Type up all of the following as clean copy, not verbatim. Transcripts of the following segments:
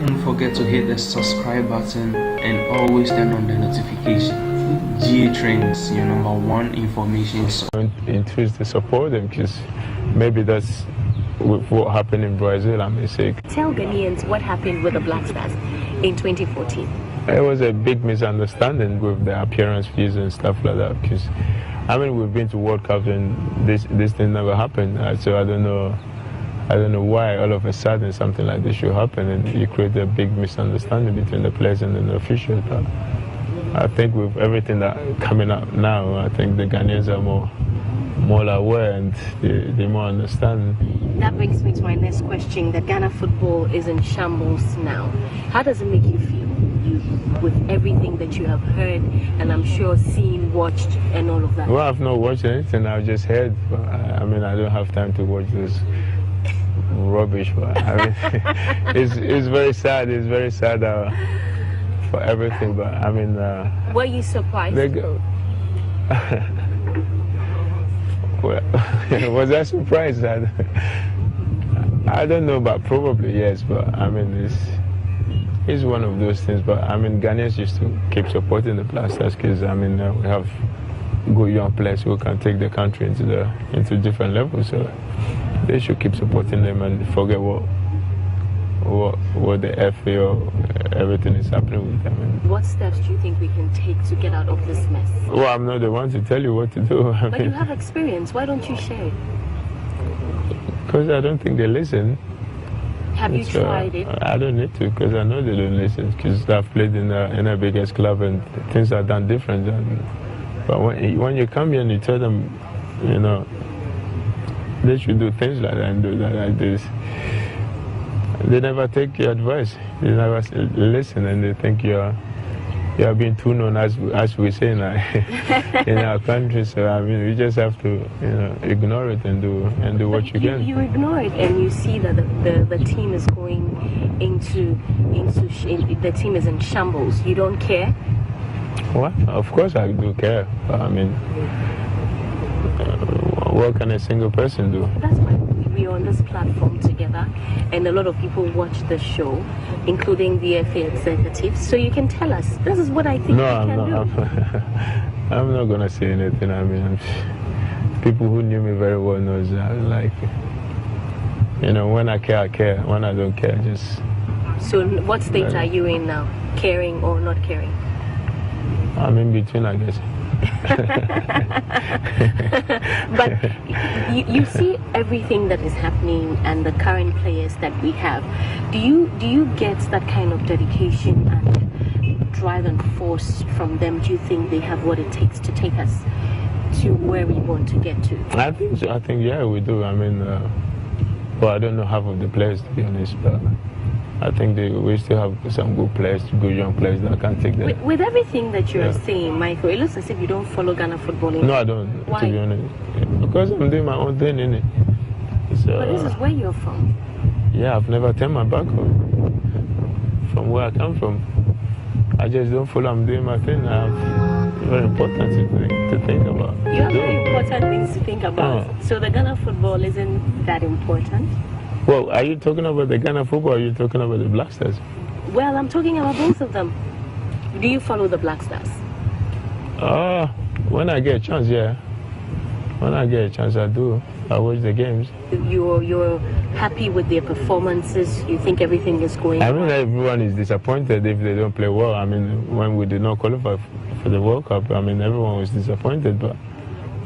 Don't forget to hit the subscribe button and always turn on the notification. GA Trends, your #1 information source. Interest to support them because maybe that's what happened in Brazil, I may say. Tell Ghanaians what happened with the Black Stars in 2014. It was a big misunderstanding with the appearance fees and stuff like that because, I mean, we've been to World Cup and this thing never happened. So I don't know why all of a sudden something like this should happen and you create a big misunderstanding between the players and the officials. But I think with everything that coming up now, I think the Ghanaians are more aware and they more understand. That brings me to my next question, that Ghana football is in shambles now. How does it make you feel with everything that you have heard and I'm sure seen, watched and all of that? Well, I've not watched anything, I've just heard. But I mean, I don't have time to watch this rubbish. But I mean, it's very sad. It's very sad for everything. But I mean, were you surprised? Well, was I surprised? I don't know, but probably yes. But I mean, it's one of those things. But I mean, Ghanaians used to keep supporting the Black Stars because I mean, we have good young players who can take the country into different levels. So they should keep supporting them and forget what the FA or everything is happening with them. What steps do you think we can take to get out of this mess? Well, I'm not the one to tell you what to do. But you have experience. Why don't you share it? Because I don't think they listen. Have you tried it? I don't need to because I know they don't listen because I've played in a biggest club and things are done different. But when you come here and you tell them, you know, they should do things like that and do that like this, they never take your advice. They never listen and they think you're being too known as we say in our country. So I mean, we just have to ignore it and do what you can. You ignore it and you see that the team is going the team is in shambles. You don't care? Well, of course I do care. But I mean, what can a single person do? That's why we're on this platform together and a lot of people watch the show, including the FA executives. So you can tell us, this is what I think do. I'm not going to say anything. I mean, people who knew me very well knows that, like, when I care, I care. When I don't care, just... So what state are you in now? Caring or not caring? I'm in between, I guess. But you see everything that is happening and the current players that we have. Do you get that kind of dedication and drive and force from them? Do you think they have what it takes to take us to where we want to get to? I think so. I think yeah, we do. I mean, well, I don't know half of the players to be honest, but I think we still have some good players, good young players that can take them. With everything that you're saying, Michael, it looks as if you don't follow Ghana football anymore. No, I don't. Why? To be honest, because I'm doing my own thing, innit? So, but this is where you're from. Yeah, I've never turned my back from where I come from. I just don't follow. I'm doing my thing. I have very important to think about. You have very important things to think about. So the Ghana football isn't that important? Well, are you talking about the Ghana football or are you talking about the Black Stars? Well, I'm talking about both of them. Do you follow the Black Stars? When I get a chance, yeah. When I get a chance, I do. I watch the games. You're happy with their performances? You think everything is going I mean, everyone is disappointed if they don't play well. I mean, when we did not qualify for the World Cup, I mean, everyone was disappointed. But,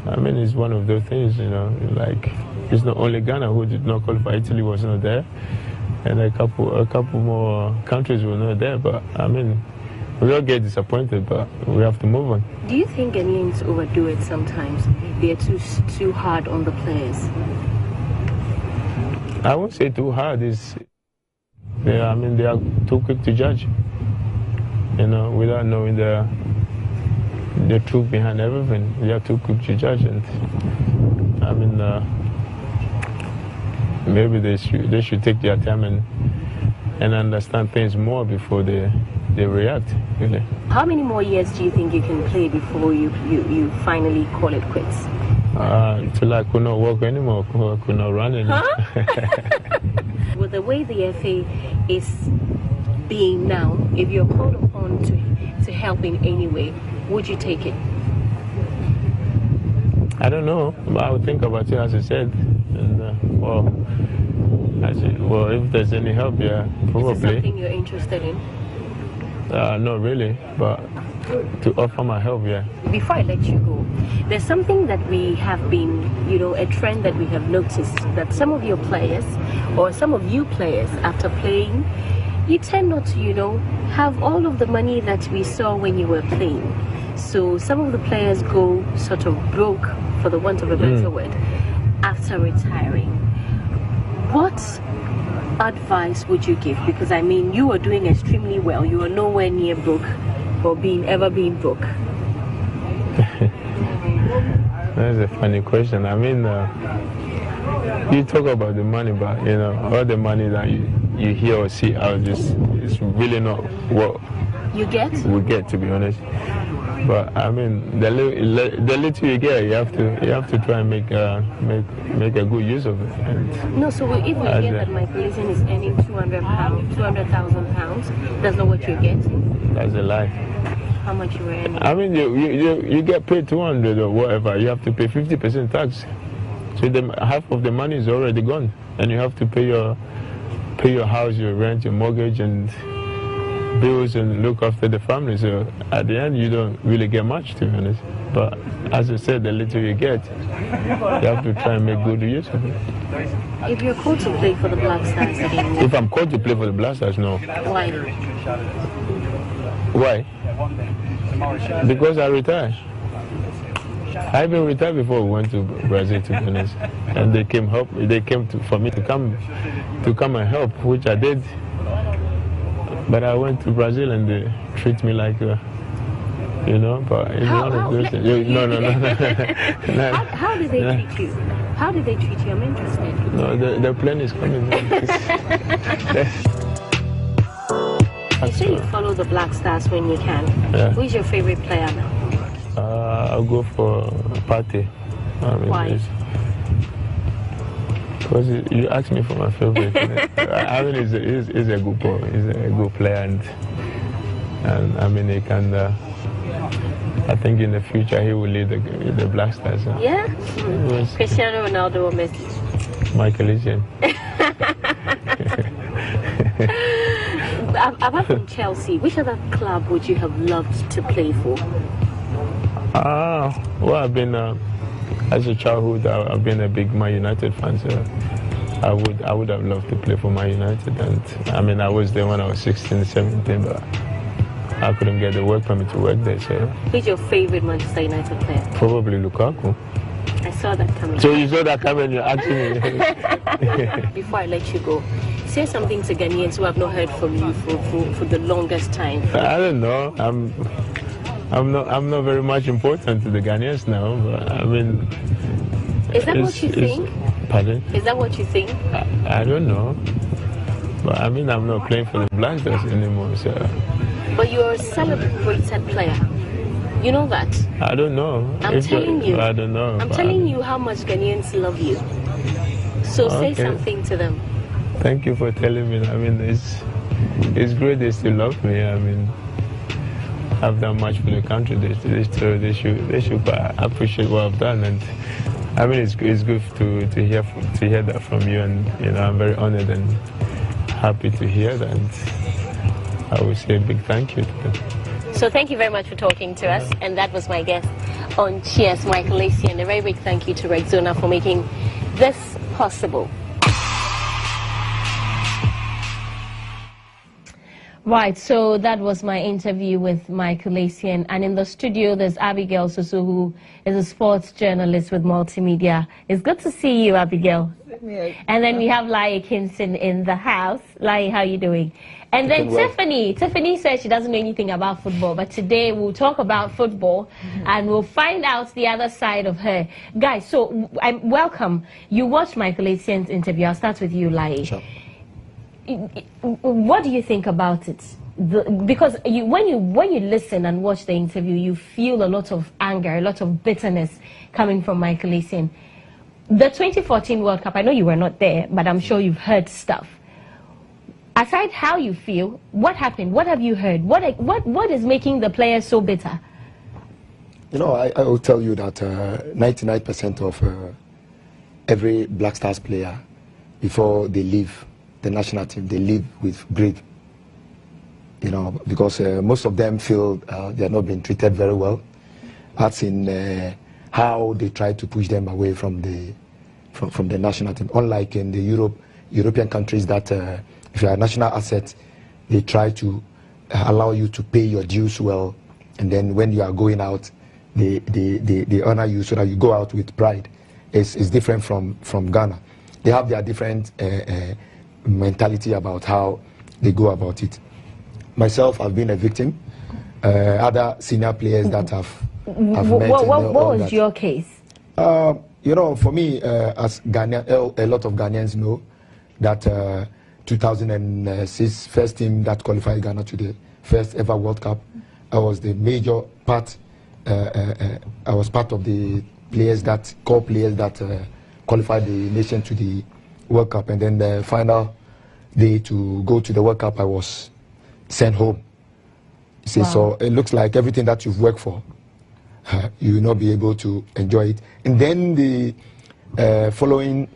I mean, it's one of those things, like... It's not only Ghana who did not qualify. Italy was not there, and a couple more countries were not there. But I mean, we all get disappointed, but we have to move on. Do you think Ghanaians overdo it sometimes? They're too hard on the players. I won't say too hard. They are too quick to judge. Without knowing the truth behind everything, they are too quick to judge, and I mean. Maybe they should take their time and understand things more before they react, really. How many more years do you think you can play before you finally call it quits? Till I could not walk anymore, I could not run anymore. With the way the FA is being now, if you're called upon to help in any way, would you take it? I don't know, but I would think about it, as I said. And, well, if there's any help, yeah, probably. Is it something you're interested in? Not really, but to offer my help, yeah. Before I let you go, there's something that we have been, a trend that we have noticed, that some of your players, or some of you players, after playing, you tend not to, have all of the money that we saw when you were playing. So some of the players go sort of broke, for the want of a better word, after retiring. What advice would you give? Because I mean, you are doing extremely well. You are nowhere near broke or ever being broke. That's a funny question. I mean, you talk about the money, but all the money that you hear or see out it's really not what you get. We get, to be honest. But I mean, the little you get, you have to try and make a good use of it. And no, so if we get that Michael is earning £200,000, that's not what you're getting. That's a lie. How much you were earning? I mean, you get paid 200 or whatever. You have to pay 50% tax. So half of the money is already gone, and you have to pay your house, your rent, your mortgage, and bills, and look after the family. So at the end, you don't really get much, to be honest. But as I said, the little you get, you have to try and make good use of it. If you're called to play for the Black Stars again, if I'm called to play for the Black Stars, no. Why? Why? Because I retired. I've been retired before we went to Brazil, to be honest. And they came for me to come and help, which I did. But I went to Brazil and they treat me like, but it's one of those things. No. How did they treat you? How did they treat you? I'm interested. No, the plane is coming. You say you follow the Black Stars when you can. Yeah. Who is your favorite player now? I'll go for Partey. Why? Because you asked me for my favorite. I mean, he's a good boy. He's a good player, and I mean, he can. I think in the future he will lead the Black Stars. Yeah. Cristiano Ronaldo or Messi? Essien. Apart from Chelsea, which other club would you have loved to play for? Well, I've been as a childhood, I've been a big Man United fan, so I would have loved to play for Man United. And I mean, I was there when I was 16, 17, but I couldn't get the work permit to work there. So who's your favorite Manchester United player? Probably Lukaku. I saw that coming. So you saw that coming, you're asking me. Before I let you go, say something to Ghanaians who have not heard from you for the longest time. I don't know. I'm not very much important to the Ghanaians now, but I mean... Is that what you think? Pardon? Is that what you think? I don't know. But I mean, I'm not playing for the Black Stars anymore, so... But you're a celebrated player. You know that? I don't know. I'm telling you. I don't know. I'm telling you how much Ghanaians love you. So say something to them. Thank you for telling me. I mean, it's great they still love me. I mean, I've done much for the country. They should appreciate what I've done. And I mean, it's good to hear that from you. And I'm very honored and happy to hear that. And I will say a big thank you to them. So thank you very much for talking to us, and that was my guest on Cheers, Michael Essien. A very big thank you to Rexona for making this possible. Right, so that was my interview with Michael Essien, and in the studio there's Abigail Susu, who is a sports journalist with multimedia. It's good to see you, Abigail. And then we have Lai Kinson in the house. Lai, how are you doing? And then Tiffany says she doesn't know anything about football, but today we'll talk about football and we'll find out the other side of her. Guys, so welcome. You watched Michael Essien's interview. I'll start with you, Lai. Sure. What do you think about it? Because when you listen and watch the interview, you feel a lot of anger, a lot of bitterness coming from Michael Essien. The 2014 World Cup, I know you were not there, but I'm sure you've heard stuff. aside how you feel, what happened? What have you heard? What is making the players so bitter? You know, I will tell you that 99% of every Black Stars player, before they leave the national team, they leave with grief. You know, because most of them feel they are not being treated very well. That's in how they try to push them away from the national team. Unlike in the European countries that if you are a national asset, they try to allow you to pay your dues well, and then when you are going out, they honor you so that you go out with pride. It's different from Ghana. They have their different mentality about how they go about it. Myself, I've been a victim. Other senior players that I've met. What was your case? You know, for me, as Ghanaian, a lot of Ghanaians know that 2006 first team that qualified Ghana to the first ever World Cup. I was the major part. I was part of the core players that qualified the nation to the World Cup, and then the final day to go to the World Cup, I was sent home. You see, wow. So it looks like everything that you've worked for, you will not be able to enjoy it. And then the following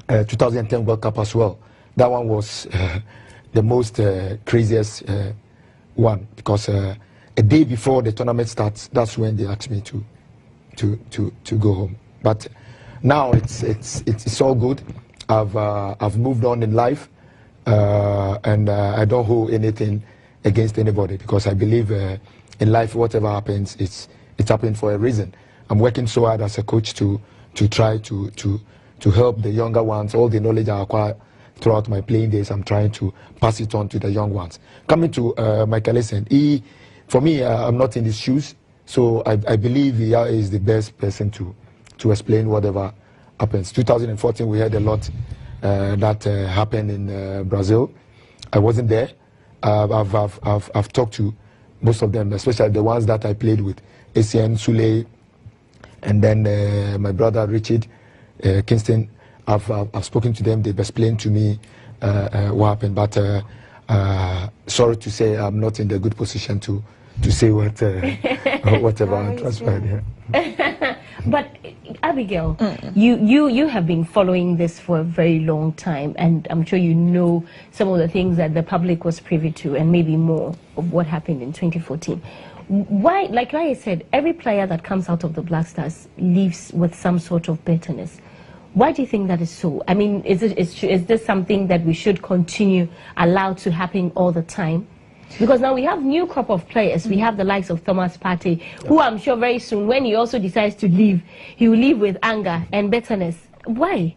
2010 World Cup as well. That one was the most craziest one, because a day before the tournament starts, that's when they asked me to go home. But now it's all good. I've moved on in life, and I don't hold anything against anybody, because I believe in life whatever happens, it's happening for a reason. I'm working so hard as a coach to try to help the younger ones. All the knowledge I acquire throughout my playing days, I'm trying to pass it on to the young ones. Coming to Michael Essien, for me, I'm not in his shoes, so I believe he is the best person to explain whatever happens. 2014, we heard a lot that happened in Brazil. I wasn't there. I've talked to most of them, especially the ones that I played with, Essien, Sule, and then my brother Richard Kingston. I've spoken to them. They've explained to me what happened, but sorry to say, I'm not in the good position to say whatever transpired here. But Abigail, you have been following this for a very long time, and I'm sure you know some of the things that the public was privy to, and maybe more of what happened in 2014. Why, like I said, every player that comes out of the Black Stars leaves with some sort of bitterness. Why do you think that is so? I mean, is this something that we should continue allow to happen all the time? Because now we have new crop of players. We have the likes of Thomas Partey, who I'm sure very soon, when he also decides to leave, he will leave with anger and bitterness. Why?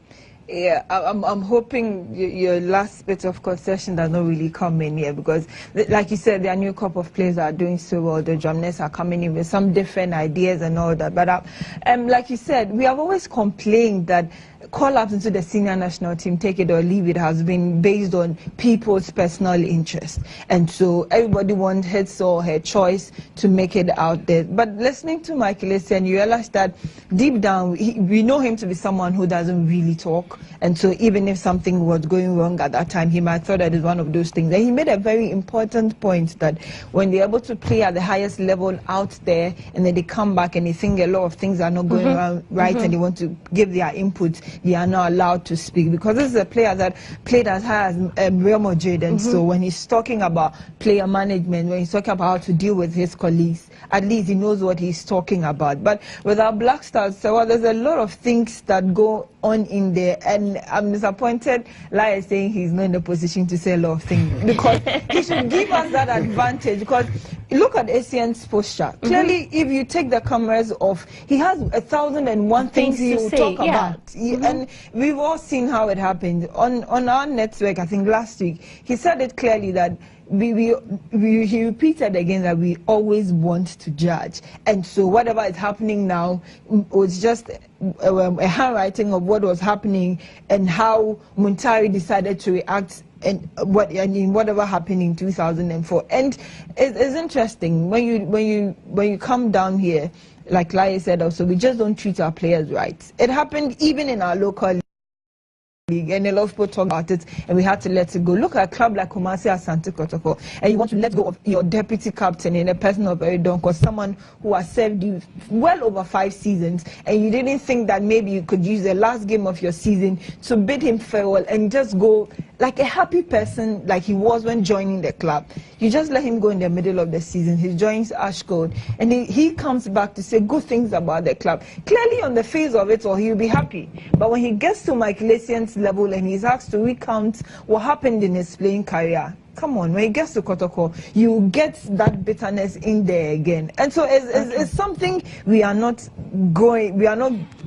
Yeah, I'm hoping your last bit of concession does not really come in here, because, like you said, there are new crop of players that are doing so well. The drumness are coming in with some different ideas and all that. But like you said, we have always complained that call-ups into the senior national team, take it or leave it, has been based on people's personal interest. And so everybody wants his or her choice to make it out there. But listening to Michael Essien, you realize that deep down, we know him to be someone who doesn't really talk. And so even if something was going wrong at that time, he might have thought that it's one of those things. And he made a very important point that when they're able to play at the highest level out there, and then they come back and they think a lot of things are not going right, and they want to give their input, they are not allowed to speak, because this is a player that played as high as Real Madrid, and so when he's talking about player management, when he's talking about how to deal with his colleagues, at least he knows what he's talking about. But with our Black Stars, so there's a lot of things that go on in there, and I'm disappointed Lai is saying he's not in a position to say a lot of things, because he should give us that advantage. Because look at Essien's posture. Clearly, if you take the cameras off, he has 1,001 things he will talk about. And we've all seen how it happened. On our network, I think last week, he said it clearly that he repeated again that we always want to judge. And so whatever is happening now was just a handwriting of what was happening and how Muntari decided to react and whatever happened in 2004. And it's interesting when you come down here, like Lai said also, we just don't treat our players right. It happened even in our local league, and a lot of people talk about it, and we had to let it go. Look at a club like Kumasi Asante Kotoko, and you want to let go of your deputy captain in a person of Adom, because someone who has served you well over 5 seasons, and you didn't think that maybe you could use the last game of your season to bid him farewell and just go like a happy person like he was when joining the club. You just let him go in the middle of the season. He joins Ashgold, and he comes back to say good things about the club. Clearly on the face of it all, he'll be happy. But when he gets to Makehitz level and he's asked to recount what happened in his playing career, come on, when he gets to Kotoko, you get that bitterness in there again. And so it's something we are not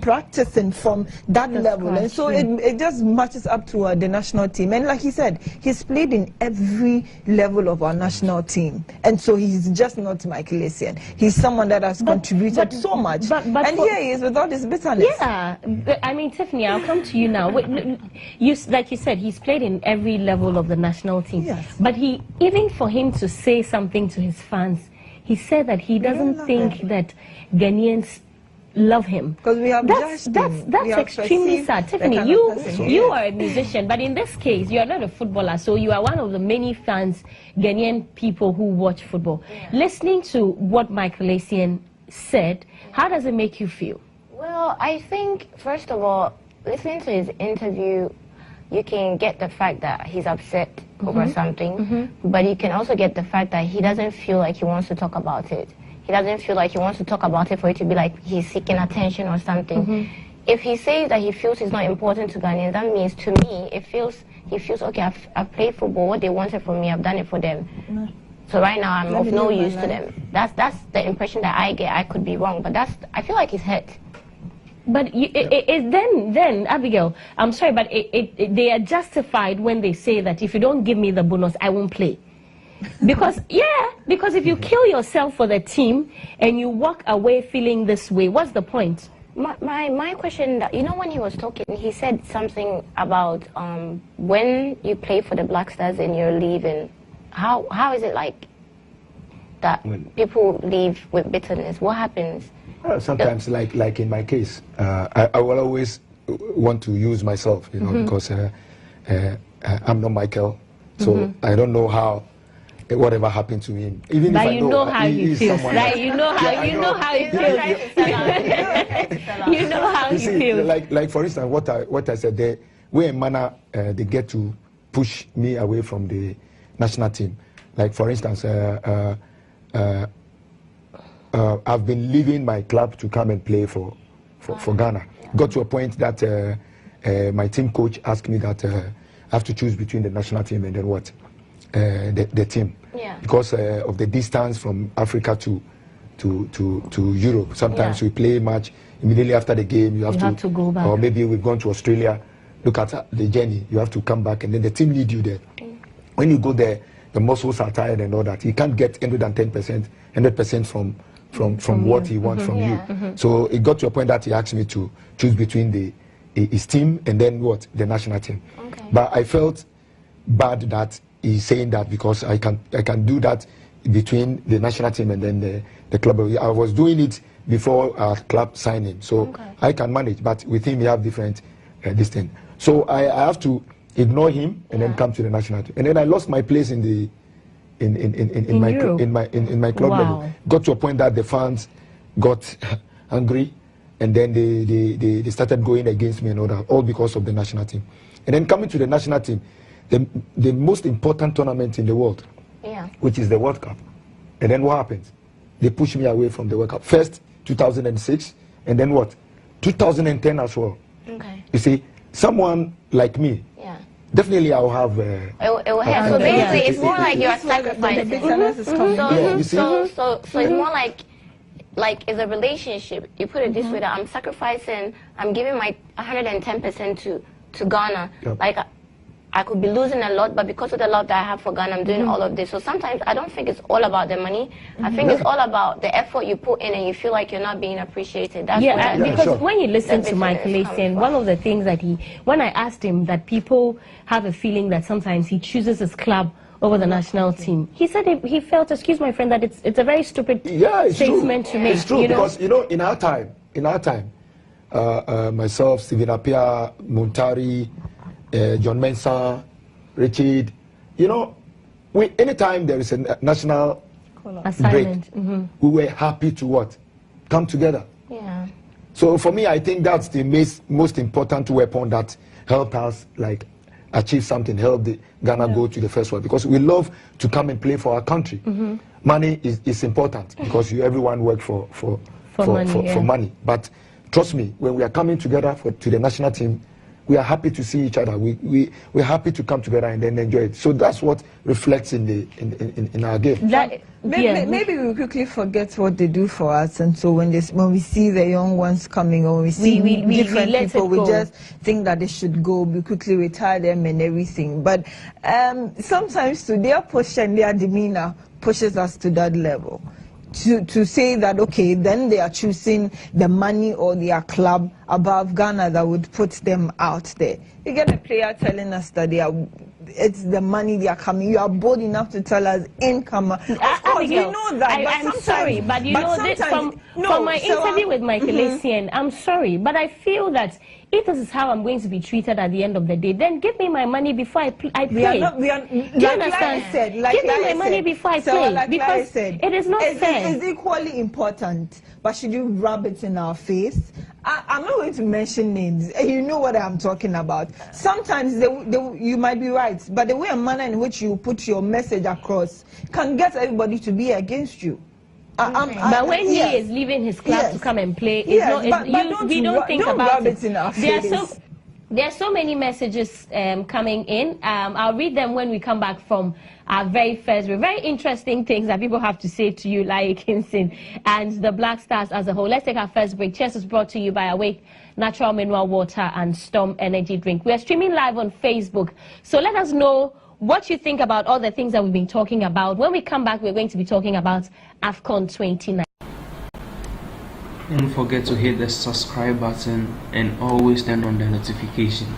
practicing from that level. And so it just matches up to the national team. And like he said, he's played in every level of our national team. And so he's just not Makehitz. He's someone that has contributed so much. And here he is with all this bitterness. Yeah, I mean, Tiffany, I'll come to you now. Like you said, he's played in every level of the national team. Yes. But even for him to say something to his fans, he said that he doesn't think that Ghanaians love him. Because we have that's extremely sad. Tiffany, you are a musician, but in this case, you are not a footballer, so you are one of the many fans, Ghanaian people who watch football. Yeah. Listening to what Makehitz said, how does it make you feel? Well, I think, first of all, listening to his interview, you can get the fact that he's upset over something, but you can also get the fact that he doesn't feel like he wants to talk about it. He doesn't feel like he wants to talk about it for it to be like he's seeking attention or something. If he says that he feels he's not important to Ghanaians, that means to me, he feels okay, I've played football, what they wanted from me, I've done it for them. So right now I'm of no use to them. That's the impression that I get. I could be wrong, but I feel like he's hurt. But then, Abigail, I'm sorry, but they are justified when they say that if you don't give me the bonus, I won't play. Because if you kill yourself for the team and you walk away feeling this way, what's the point? My question, you know, when he was talking, he said something about when you play for the Black Stars and you're leaving, how is it like that people leave with bitterness? What happens? Sometimes, like in my case, I will always want to use myself, you know, because I'm not Michael, so I don't know how whatever happened to him. Even but if you know how he feels. Like you know how he feels. You know how he feels. Like for instance, what I said, the way in manner they get to push me away from the national team. Like for instance, I've been leaving my club to come and play for Ghana. Got to a point that my team coach asked me that I have to choose between the national team and then what? The team. Yeah. Because of the distance from Africa to Europe. Sometimes we play a match, immediately after the game you have to go back. Or maybe we've gone to Australia, look at the journey, you have to come back and then the team need you there. When you go there, the muscles are tired and all that. You can't get 100% from what he wants from you. So it got to a point that he asked me to choose between his team and then what? The national team. Okay. But I felt bad that he's saying that because I can do that between the national team and then the club. I was doing it before our club signing, so I can manage. But with him, we have different this thing. So I have to ignore him and then come to the national team. And then I lost my place in my club level. Got to a point that the fans got angry, and then they started going against me and all that, all because of the national team. And then coming to the national team, the most important tournament in the world, which is the World Cup. And then what happens? They push me away from the World Cup. First 2006, and then what? 2010 as well. Okay. You see, someone like me, definitely I'll have. It will help. So basically, it's more like you're sacrificing. So it's more like it's a relationship. You put it this way: that I'm sacrificing. I'm giving my 110% to Ghana. Like I could be losing a lot, but because of the love that I have for Ghana, I'm doing all of this. So sometimes I don't think it's all about the money. I think it's all about the effort you put in, and you feel like you're not being appreciated. That's because when you listen to Makehitz, one of the things that when I asked him that people have a feeling that sometimes he chooses his club over the national team, he said he felt, excuse my friend, that it's a very stupid statement to make. It's true, because in our time, myself, Stephen Appiah, Muntari, John Mensah, Richard. You know, anytime there is a national break, we were happy to what? Come together. Yeah. So for me, I think that's the most important weapon that helped us like achieve something, help the Ghana go to the first world, because we love to come and play for our country. Money is important because everyone works for money. But trust me, when we are coming together to the national team, we are happy to see each other. We're happy to come together and then enjoy it. So that's what reflects in our game. Maybe we quickly forget what they do for us, and so when we see the young ones coming, or we see different people, we just think that they should go. We quickly retire them and everything. But sometimes to their push and their demeanor pushes us to that level. To say that, okay, then they are choosing the money or their club above Ghana that would put them out there. You get a player telling us that it's the money they are coming. You are bold enough to tell us income. Of course, we know that. I'm sorry, but you know, from my interview with Essien, I'm sorry, but I feel that if this is how I'm going to be treated at the end of the day, then give me my money before I play. Do you understand? Give me my money before I play, because it is not fair. It's equally important, but should you rub it in our face? I'm not going to mention names. You know what I'm talking about. Sometimes you might be right, but the way and manner in which you put your message across can get everybody to be against you. But when he is leaving his club to come and play, we don't think about it. There are so many messages coming in. I'll read them when we come back from our very interesting things that people have to say to you, like Nsem and the Black Stars as a whole. Let's take our first break. Cheers is brought to you by Awake Natural Mineral Water and Storm Energy Drink. We are streaming live on Facebook, so let us know what you think about all the things that we've been talking about. When we come back, we're going to be talking about AFCON 29. Don't forget to hit the subscribe button and always turn on the notification.